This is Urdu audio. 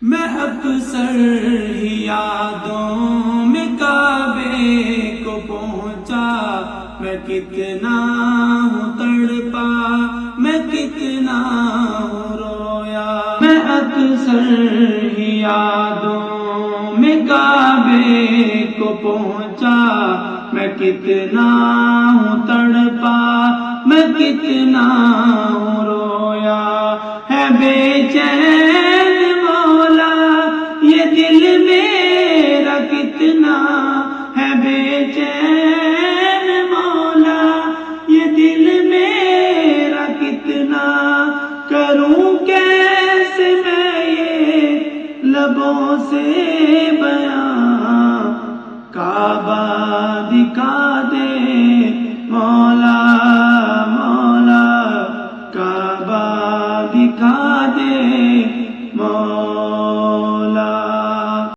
میں اکثر ہی یادوں میں کعبے کو پہنچا، میں کتنا ہوں تڑپا، میں کتنا ہوں رویا۔ میں اکثر ہی یادوں میں کعبے کو پہنچا، میں کتنا ہوں تڑپا، میں کتنا ہوں رویا۔ ہے بے چین مولا یہ دل میرا کتنا، ہے بے چین مولا یہ دل میرا کتنا، کروں کیسے میں یہ لبوں سے